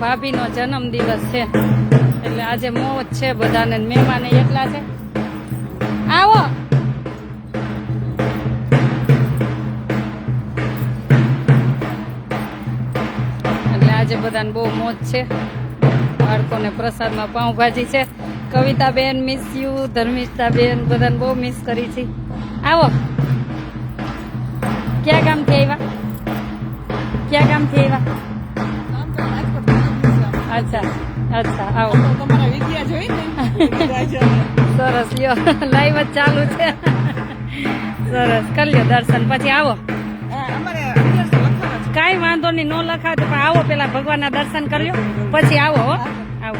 ભાભીનો જન્મદિવસ છે એટલે આજે મોજ છે બધાને. મહેમાન એટલા છે. આવો એટલે આજે બધાને બહુ મોજ છે. બાળકોને પ્રસાદમાં પાઉંભાજી છે. કવિતાબેન મિસ યુ, ધર્મિષ્ઠાબેન બધાને બહુ મિસ કરી છે. આવો. ક્યાં ગામથી આવ્યા? ક્યાં ગામથી આવ્યા? અચ્છા અચ્છા, આવો. સરસ, લ્યો લાઈવ જ ચાલુ છે. સરસ, કરી લ્યો દર્શન, પછી આવો. કાંઈ વાંધો નહીં, નો લખાવ તો પણ આવો, પેલા ભગવાનના દર્શન કરી લ્યો પછી આવો. હો આવો.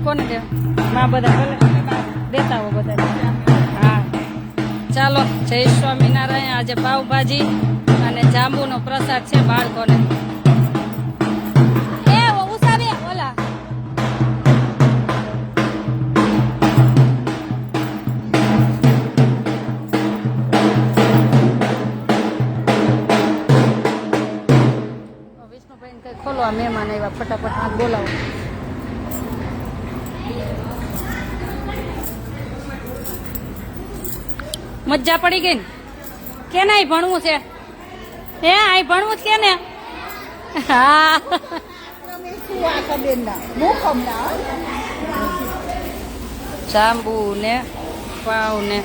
કોને દેવા? માં બધા ભલે દેતા આવો બધા. હા ચાલો, જય સ્વામિનારાયણ. આજે પાવભાજી અને જાંબુનો પ્રસાદ છે બાળકોને. ખોલો, આ મહેમાન આવ્યા, ફટાફટ હાથ બોલાવો. મજા પડી ગઈ ને? કે નહીં ભણવું છે? હે આ ભણવું છે કે ને? હા જાંબુ ને પાવ ને.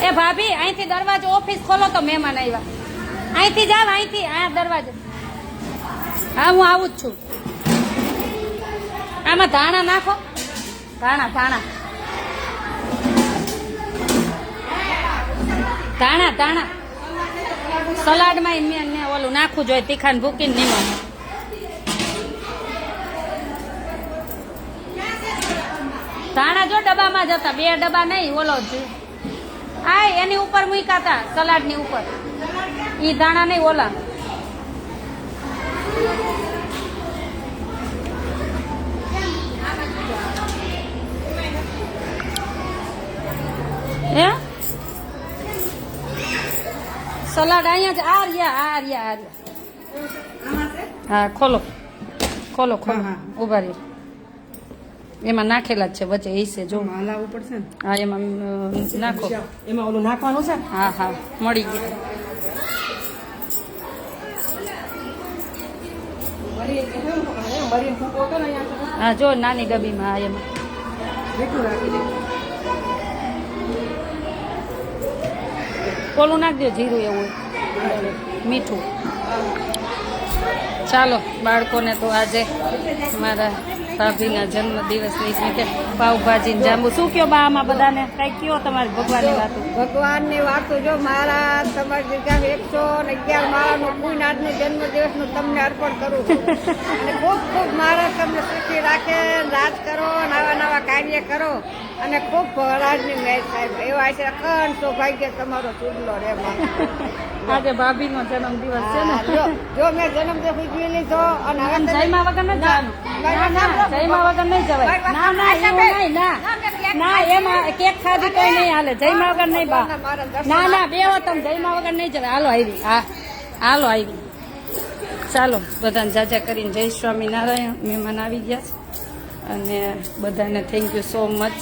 એ ભાભી અહીંથી દરવાજો ઓફિસ ખોલો તો મહેમાન આવ્યા. અહીંથી જાવ, અહીંથી આ દરવાજો. હા હું આવું જ છું. આમાં ધાણા નાખો, ધાણા ધાણા ધાણા ધાણા સલાડમાં મેં ઓલું નાખવું જોઈએ, તીખાને ભૂકીને નિમક. ધાણા જો ડબ્બામાં જ હતા, 2 ડબ્બા નહીં, ઓલો જ આ એની ઉપર મૂક્યા હતા, સલાડની ઉપર. ઈ ધાણા નહીં, ઓલા. હે સલાડ અહીંયા જ. આ રહ્યા. હા ખોલો ખોલો ખોલો. ઉભા રહ્યો, એમાં નાખેલા જ છે વચ્ચે. એ છે જો હલાવવું પડશે ને. હા એમાં નાખો, એમાં ઓલું નાખવાનું છે. હા હા મળી ગયું. હા જો નાની ડબ્બીમાં. હા એમાં ઓલું નાખી દો, જીરું એવું મીઠું. ચાલો, બાળકોને તો આજે મારા ભાભીના જન્મદિવસની છે પાવભાજી ને જાંબુ. શું કયો બા આમાં બધાને? કઈ કયો તમારી ભગવાનની વાતો? ભગવાનની વાતો જો મારા તમારી 111 માળાનું પૂર્ણ આજનું જન્મદિવસનું તમને અર્પણ કરું છું. અને ખૂબ ખૂબ મારા તમને સુખી રાખે, રાજ કરો, નવા કાર્ય કરો અને ખૂબ રાજની મેચ થાય. એવા છે અખંડ સૌભાગ્ય તમારો ચૂડલો રે. આજે ભાભીનો જન્મદિવસ છે ને? જો મેં જન્મદિવસ ઉજવી લીધો અને હવે જયમાં વગર નથી જવાનું. જયમાં વગર નહીં જવાય. ના ના એવું નહીં. ના એમાં કેક ખાધી કઈ નહીં હાલે. જયમાં વગર નહીં બા. ના ના બેવો તમે, જયમાં વગર નહીં જવાય. હાલો આવી. હા હાલો આવી. ચાલો બધાને જાજા કરીને જય સ્વામિનારાયણ. મહેમાન આવી ગયા છે અને બધાને થેન્ક યુ સો મચ.